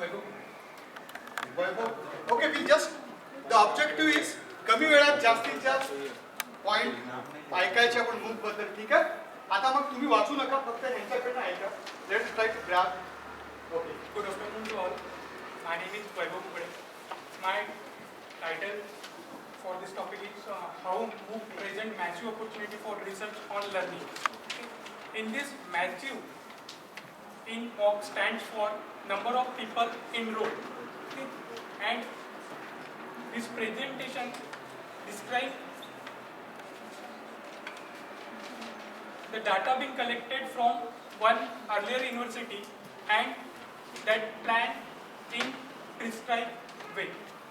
Vaibhav. Okay, we just the objective is कमी वेळात जास्तीत जास्त पॉइंट ऐकायचे आपण मूक बद्दल. ठीक आहे. आता मग तुम्ही वाचू नका, फक्त ह्यांच्याकडनं ऐका. Let's try to grab. Okay. Good afternoon to all. My name is Vaibhav Pune. My title for this topic is how MOOC present massive opportunity for research on learning. In this massive in MOOC stands for number of people enrolled. And this presentation describes the data being collected from one earlier university and that plan in prescribed way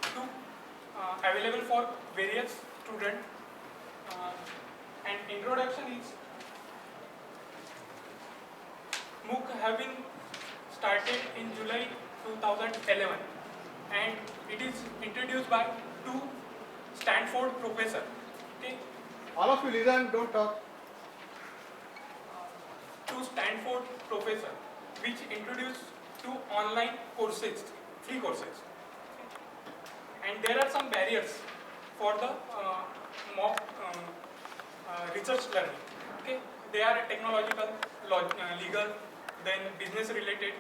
to available for various students. And introduction is MOOC have been started in July 2011 and it is introduced by two Stanford professor. Okay. All of you listen, don't talk. Two Stanford professor which introduced two online courses, free courses. And there are some barriers for the MOOC research learning. Okay, they are technological, legal, then business related,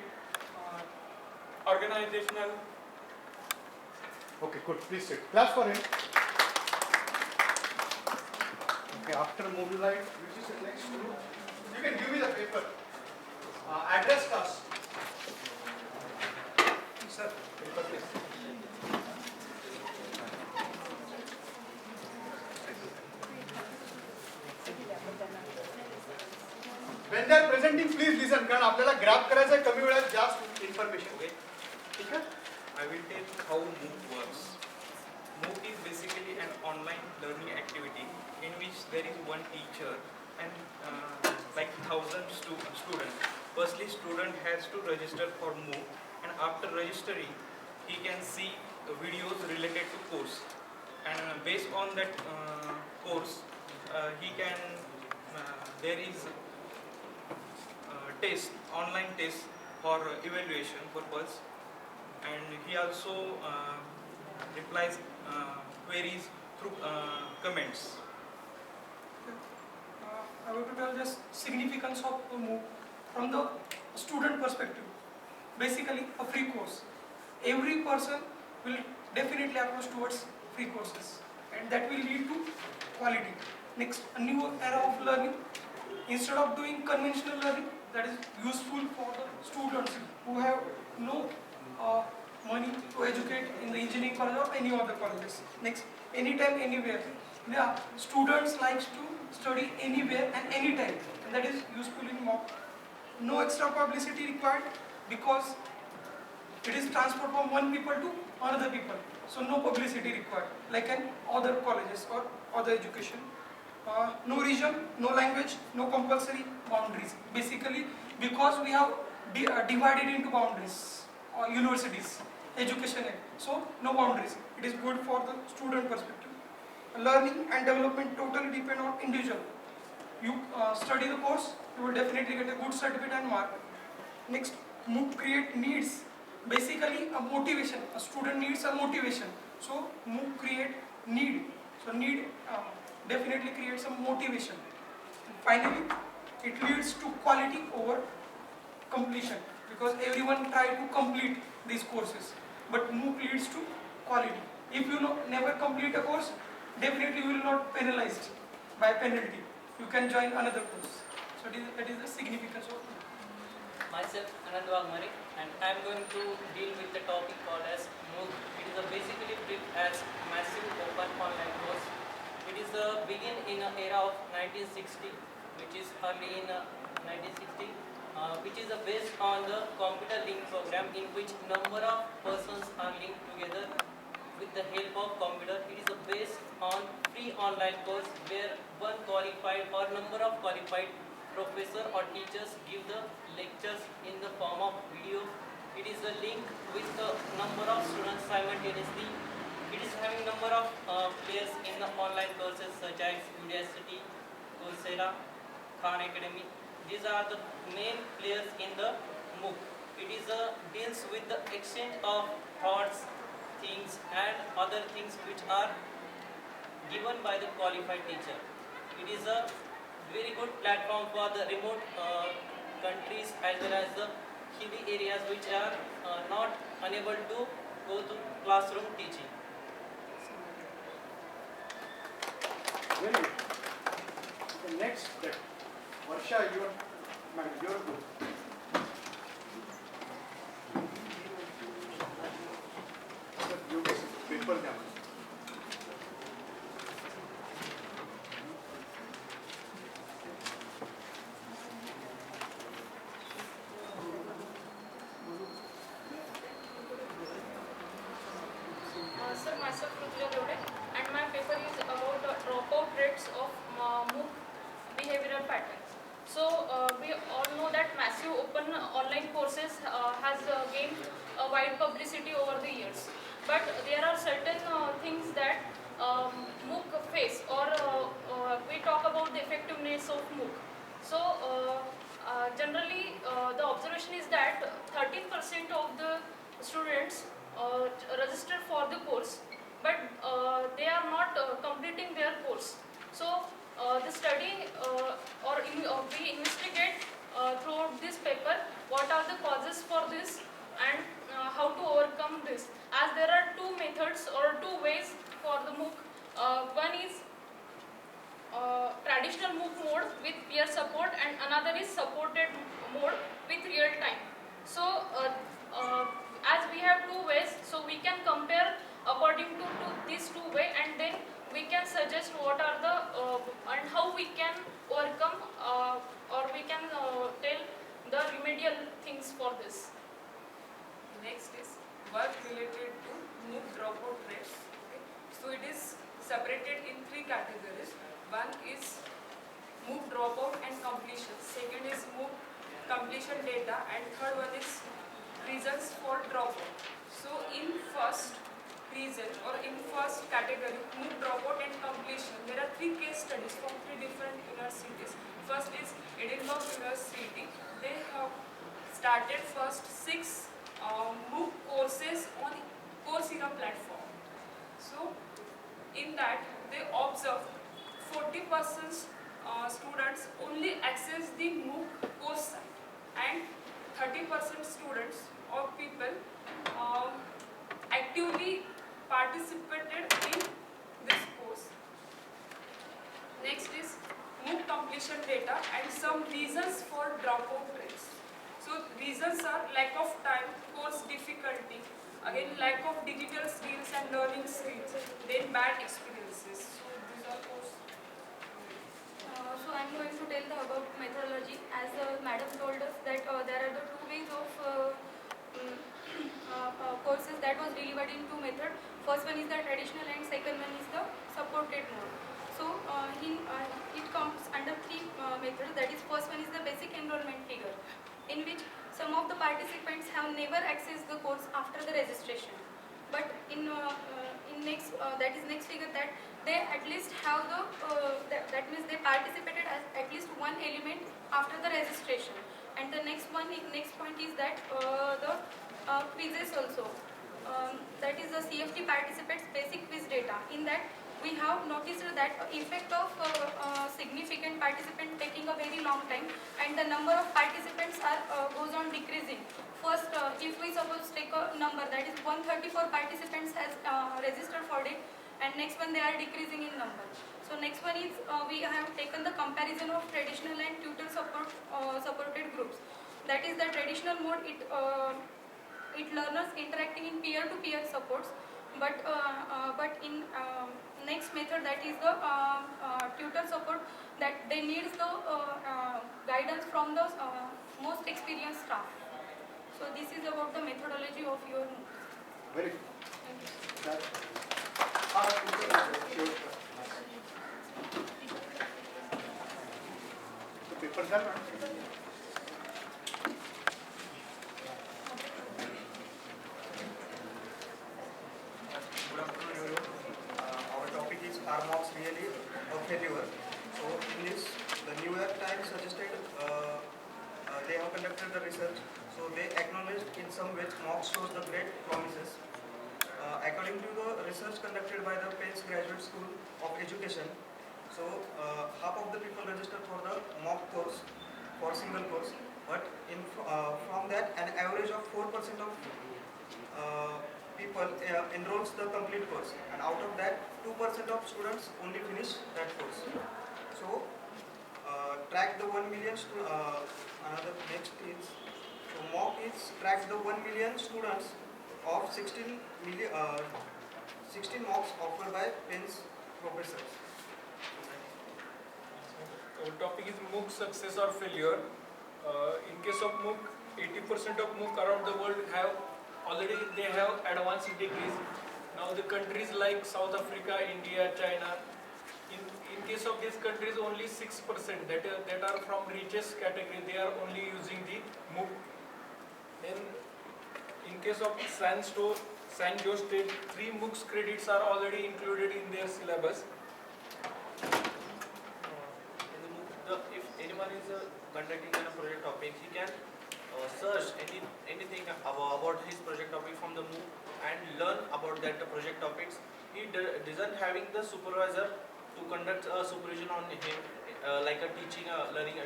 organizational. Okay, good. Please sit. Clap for him. Okay, after mobilize, which is the next group? You can give me the paper. Address class. Sir, paper please. When they are presenting, please listen. कारण आपल्याला grab करायचं आहे कमी वेळात जास्त information. ठीक आहे. I will tell how MOOC works. MOOC is basically an online learning activity in which there is one teacher and like 1,000 students. Firstly, student has to register for MOOC, and after registering, he can see videos related to course. And based on that course, he can there is online test for evaluation purpose. And he also replies queries through comments. I will tell just significance of MOOC from the student perspective. Basically, a free course. Every person will definitely approach towards free courses, and that will lead to quality. Next, a new era of learning. Instead of doing conventional learning, that is useful for the students who have no money to educate in the engineering college or any other colleges. Next, anytime, anywhere. Yeah, students likes to study anywhere and anytime, and that is useful in MOOC. No extra publicity required because it is transferred from one people to another people. So no publicity required like in other colleges or other education. No region, no language, no compulsory boundaries. Basically, because we have divided into boundaries or universities, education, so no boundaries. It is good for the student perspective. Learning and development totally depend on individual. You study the course, you will definitely get a good certificate and mark. Next, MOOC create needs. Basically, a motivation. A student needs a motivation. So MOOC create need. So need definitely creates some motivation. And finally, it leads to quality over completion because everyone try to complete these courses, but MOOC leads to quality. If you never complete a course, definitely you will not penalized by penalty. You can join another course. So that is the significance of MOOC. Myself, Anand Wagmare, and I am going to deal with the topic called as MOOC. It is basically built as massive open online course. It is begin in an era of 1960, which is early in 1960, which is based on the computer link program in which number of persons are linked together with the help of computer. It is based on free online course where one qualified or number of qualified professor or teachers give the lectures in the form of video. It is a link with the number of students simultaneously. It is having number of players in the online courses such as Udacity, Coursera, Khan Academy. These are the main players in the MOOC. It is deals with the exchange of thoughts, things, and other things which are given by the qualified teacher. It is a very good platform for the remote countries as well as the hilly areas which are not unable to go to classroom teaching. Very good. The next step. Varsha, your good. Paper द्या मला. Sir, myself Rutuja Dode, and my paper is about dropout rates of MOOC behavioral patterns. So we all know that massive open online courses has gained wide publicity over the years. But there are certain things that MOOC face, or we talk about the effectiveness of MOOC. So generally the observation is that 13% of the students register for the course, but they are not completing their course. So the study we investigate throughout this paper what are the causes for this and how to overcome this, as there are two methods or two ways for the MOOC. One is traditional MOOC mode with peer support, and another is supported mode with real time. So as we have two ways, so we can compare according to these two ways, and then we can suggest what are the and how we can overcome or we can tell the remedial things for this. Next is work related to MOOC dropout rates. Okay. So it is separated in three categories. One is MOOC dropout and completion. Second is MOOC completion data, and third one is reasons for dropout. So in first reason or in first category, MOOC dropout and completion, there are three case studies from three different universities. First is Edinburgh University. They have started first 6 MOOC courses on Coursera platform. So in that they observed 40% students only access the MOOC course site, and 30% students or people actively participated in this course. Next is MOOC completion data and some reasons for dropout rates. So reasons are lack of time, course difficulty, again lack of digital skills and learning skills, then bad experiences. So these are course. So I am going to tell about methodology. As madam told us that there are the two ways of courses that was delivered in two methods. First one is the traditional and second one is the supported mode. So it comes under three methods. That is, first one is the basic enrollment figure, in which some of the participants have never accessed the course after the registration. But in next next figure, that they at least have the that means they participated as at least one element after the registration. And the next point is that the quizzes also. That is the CFT participants basic quiz data. In that we have noticed that effect of significant participant taking a very long time, and the number of participants are goes on decreasing. First, if we suppose take a number, that is 134 participants has registered for it, and next one they are decreasing in number. So next one is we have taken the comparison of traditional and tutor supported groups. That is the traditional mode. It learners interacting in peer-to-peer supports, but in next method, that is the tutor support, that they need the guidance from the most experienced staff. So this is about the methodology of your MOOC. Very good. Thank you. Paper झालं ना. Good afternoon, everyone. Our topic is, are mocks really a failure? So in this, the New York Times suggested they have conducted the research. So they acknowledge in some ways MOOC shows the great promises. According to the research conducted by the Penn Graduate School of Education, so half of the people register for the MOOC course, for single course, but from that an average of 4% of people enrolls the complete course, and out of that 2% of students only finish that course. So track the 1 million another next is, so MOOC is tracks the 1 million students of 16 MOOCs offered by Penn's professors. Our topic is mooc success or failure. In case of mooc, 80% of mooc around the world have advanced degrees. Now the countries like South Africa, India, China, in case of these countries only 6% that are from richest category, they are only using the mooc. Then in case of San Jose State, 3 moocs credits are already included in their syllabus. If anyone is conducting a project topic, he can search anything about his project topic from the MOOC and learn about that project topics. He doesn't having the supervisor to conduct a supervision on him, like a teaching a learning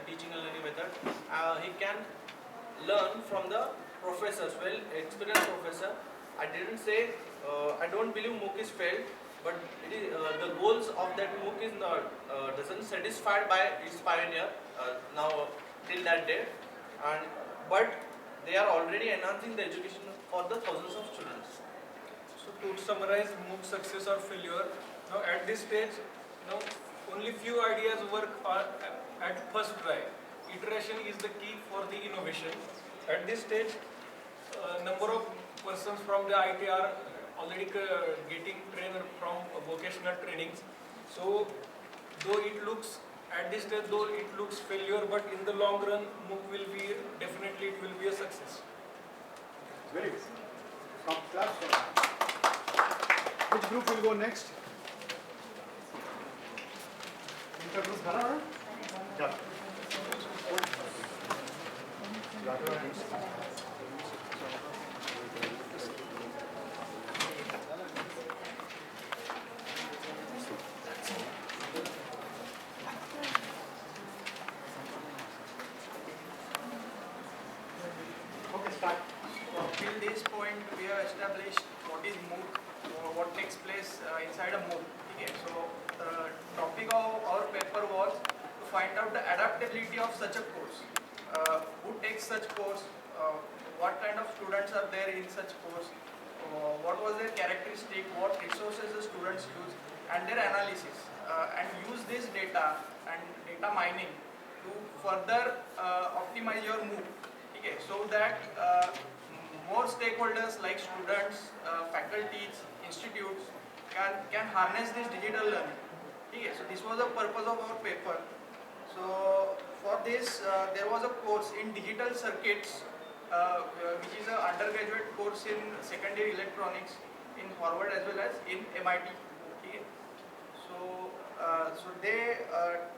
method. He can learn from the professors, well experienced professor. I didn't say I don't believe MOOC is failed, but it is, the goals of that MOOC is not doesn't satisfied by its pioneer now till that day, but they are already enhancing the education for the thousands of students. So to summarize MOOC success or failure, now at this stage, now only few ideas work at first try. Iteration is the key for the innovation. At this stage, number of persons from the IT are already getting trained from vocational trainings. So though it looks at this stage, though it looks failure, but in the long run, MOOC will be definitely it will be a success. Very good. Class. Which group will go next? Intergroup झाला ना? चल. Okay, start. Till this point, we have established what is MOOC, what takes place inside a MOOC. Okay, so the topic of our paper was to find out the adaptability of such a course. Who takes such course? What kind of students are there in such course? What was their characteristic? What resources the students use, and their analysis. And use this data and data mining to further optimize your MOOC. Okay, so that more stakeholders like students, faculties, institutes can harness this digital learning. Okay, so this was the purpose of our paper. So for this, there was a course in digital circuits, which is an undergraduate course in secondary electronics in Harvard as well as in MIT. Okay, so they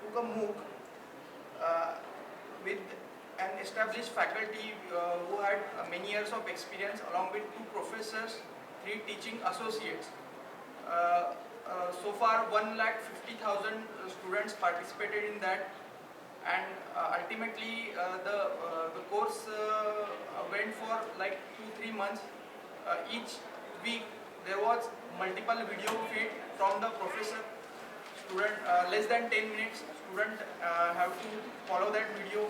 took a MOOC with an established faculty who had many years of experience, along with 2 professors, 3 teaching associates. So far 1,50,000 students participated in that, and ultimately the course went for like 2-3 months. Each week there was multiple video feed from the professor. Student less than 10 minutes, student have to follow that video.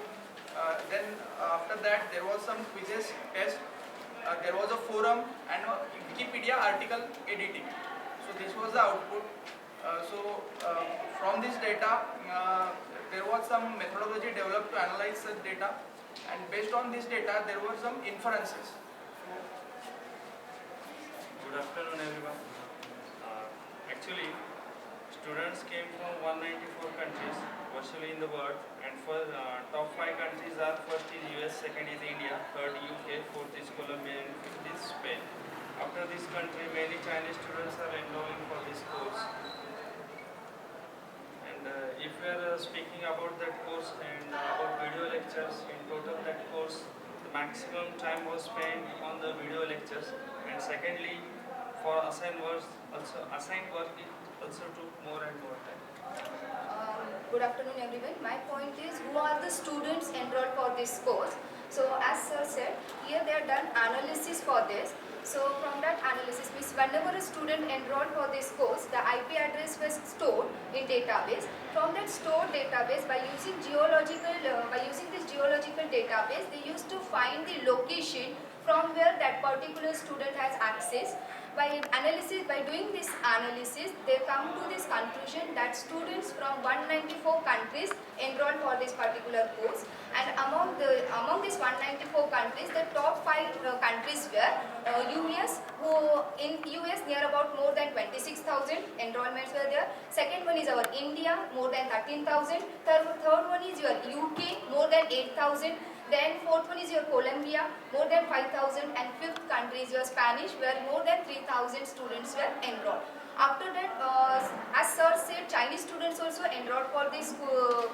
Then after that there was some quizzes, test, there was a forum and a Wikipedia article editing. So this was the output. From this data, there was some methodology developed to analyze such data, and based on this data there were some inferences. Good afternoon, everyone. Actually, students came from 194 countries virtually in the world, and for top 5 countries are: first is US, second is India, third UK, fourth is Colombia, and fifth is Spain. After this country, many Chinese students are enrolling for this course. And if we are speaking about that course and about video lectures, in total that course, the maximum time was spent on the video lectures, and secondly, for assigned work it also took more and more time. Good afternoon everyone. My point is, who are the students enrolled for this course? So as sir said, here they have done analysis for this. So from that analysis means whenever a student enrolled for this course, the IP address was stored in database. From that stored database, by using this geological database, they used to find the location from where that particular student has access. By doing this analysis, they come to this conclusion that students from 194 countries enrolled for this particular course, and among these 194 countries, the top 5 countries were US, in US near about more than 26,000 enrollments were there. Second one is our India, more than 13,000. Third one is your UK, more than 8,000. Then fourth one is your Colombia, more than 5,000, and fifth country is your Spanish, where more than 3,000 students were enrolled. After that, as sir said, Chinese students also enrolled for this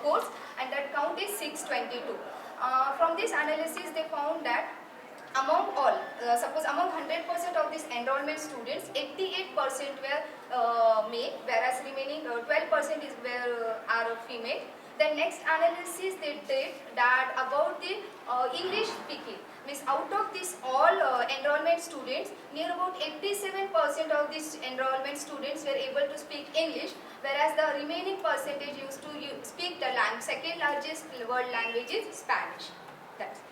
course, and that count is 622. From this analysis, they found that among all, suppose among 100% of these enrollment students, 88% were male, whereas remaining 12% are female. The next analysis they did that about the English speaking, means out of these all enrollment students, near about 87% of these enrollment students were able to speak English, whereas the remaining percentage used to speak the second largest world language is Spanish. That's it.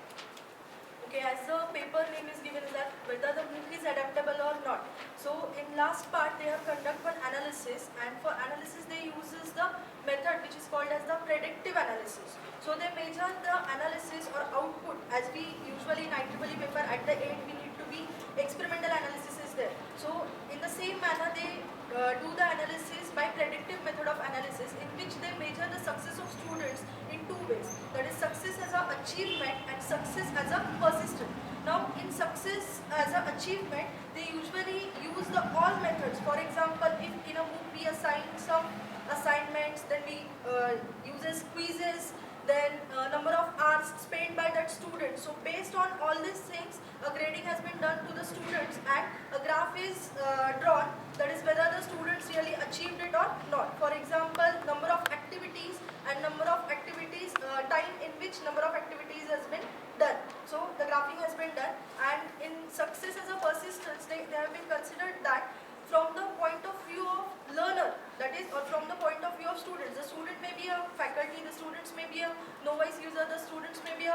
Okay, as the paper name is given that whether the MOOC is adaptable or not. So in last part they have conducted one analysis, and for analysis they uses the method which is called as the predictive analysis. So they measure the analysis or output, as we usually in IEEE paper at the end we need to be experimental analysis is there. So in the same manner they do the analysis by predictive method of analysis, in which they measure the success of students in two ways, that is success as a achievement and success as a persistent. Now in success as a achievement, they usually use the all methods. For example, if in a MOOC we assign some assignments, then we uses quizzes, then number of hours spent by that student. So based on all these things, a grading has been done to the students, and a graph is drawn, that is whether the students really achieved it or not. For example, number of activities and number of activities, time in which number of activities has been done. So the graphing has been done, and in success as a persistence, they have been considered that from the point of view of learner, that is, or from the point of view of students. The student may be a faculty, the students may be a novice user, the students may be a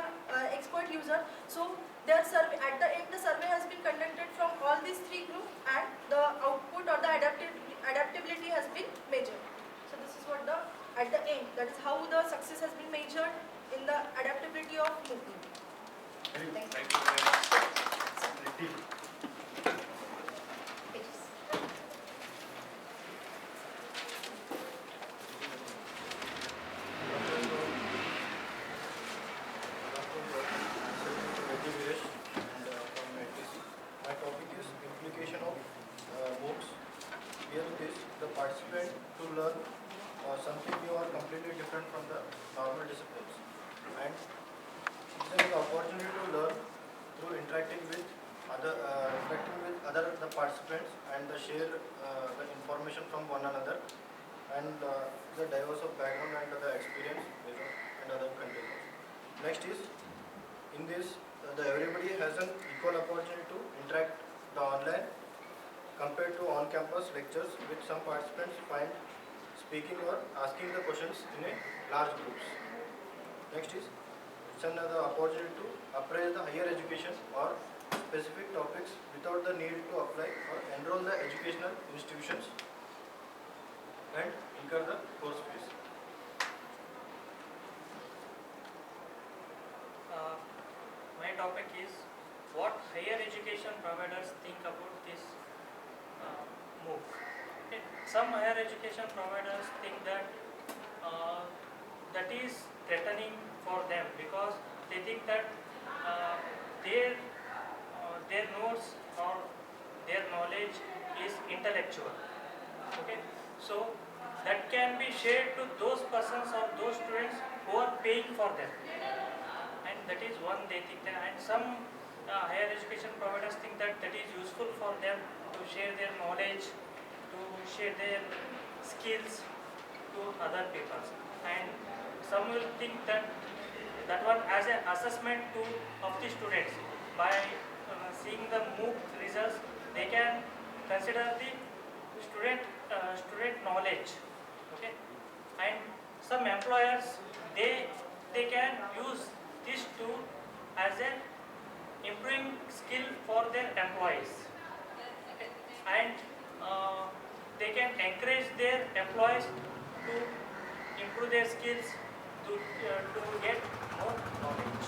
expert user. So their survey, at the end the survey has been conducted from all these three groups, and the output or the adaptability has been measured. So this is what at the end, that is how the success has been measured in the adaptability of MOOC. Thank you very much. My topic is implication of MOOCs. Here it is, the participant to learn something new or completely different from the normal disciplines, and this is an opportunity to learn through interacting with other the participants, and share the information from one another, and the diverse of background and the experience and other countries. Next is, in this everybody has an equal opportunity to interact the online compared to on-campus lectures, which some participants find speaking or asking the questions in a large groups. Next is, it's another opportunity to appraise the higher education or specific topics without the need to apply or enroll the educational institutions and incur the course fees. My topic is what higher education providers think about this MOOC. Okay. Some higher education providers think that that is threatening for them, because they think that their notes or their knowledge is intellectual. Okay, so that can be shared to those persons or those students who are paying for them, and that is one they think that, and some higher education providers think that that is useful for them to share their knowledge, to share their skills to other people, and some will think that that one as an assessment tool of the students. By seeing the MOOC results, they can consider the student knowledge. Okay, and some employers they can use this tool as an improving skill for their employees. Okay, and they can encourage their employees to improve their skills to get more knowledge.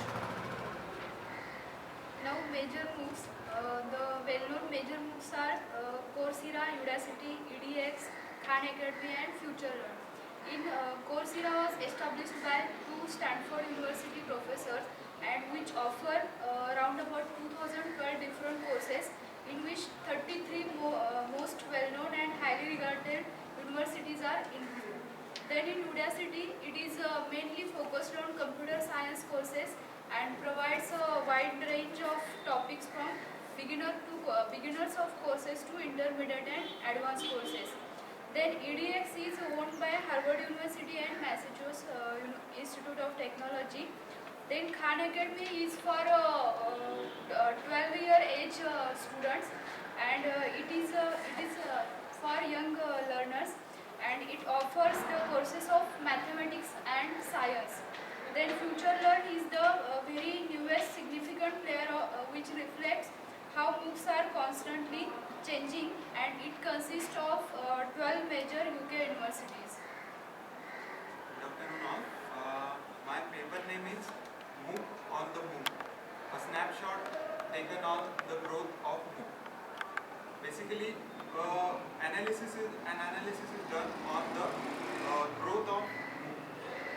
Now major MOOCs, the well-known major MOOCs are Coursera, Udacity, EDX, Khan Academy and FutureLearn. Coursera was established by two Stanford University professors and which offer around about 2012 different courses in which 33 most well-known and highly regarded universities are included. Then in Udacity, it is mainly focused on computer science courses and provides a wide range of topics from beginners of courses to intermediate and advanced courses. Then EDX is owned by Harvard University and Massachusetts Institute of Technology. Then Khan Academy is for 12-year age students, and it is for young learners, and it offers the courses of mathematics and science. Then FutureLearn is the very newest significant player which reflects how MOOCs are constantly changing, and it consists of 12 major UK universities. Good afternoon all. My paper name is MOOC on the MOOC, a snapshot taken on the growth of MOOC. Basically, analysis is done on the growth of MOOC,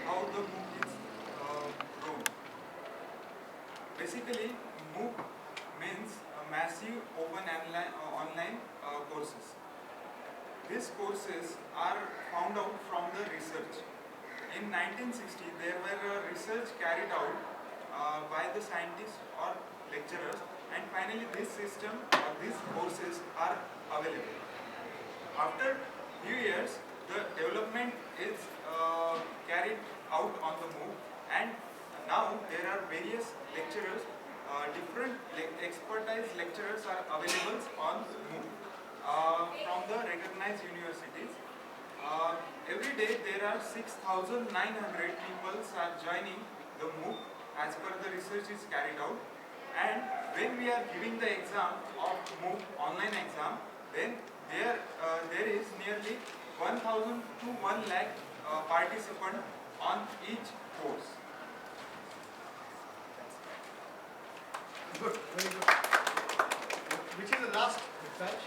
how the MOOC is grown. Basically, MOOC means massive open online courses. These courses are found out from the research. In 1960, there were research carried out by the scientists or lecturers, and finally this system or these courses are available. After few years, the development is carried out on the MOOC, and now there are various lecturers, different expertise lecturers are available on MOOC from the recognized universities. Every day there are 6,900 people are joining the MOOC as per the research is carried out, and when we are giving the exam of MOOC online exam, then there is nearly 1,000 to 1 lakh participants on each course. Good, very good. Which is the last batch?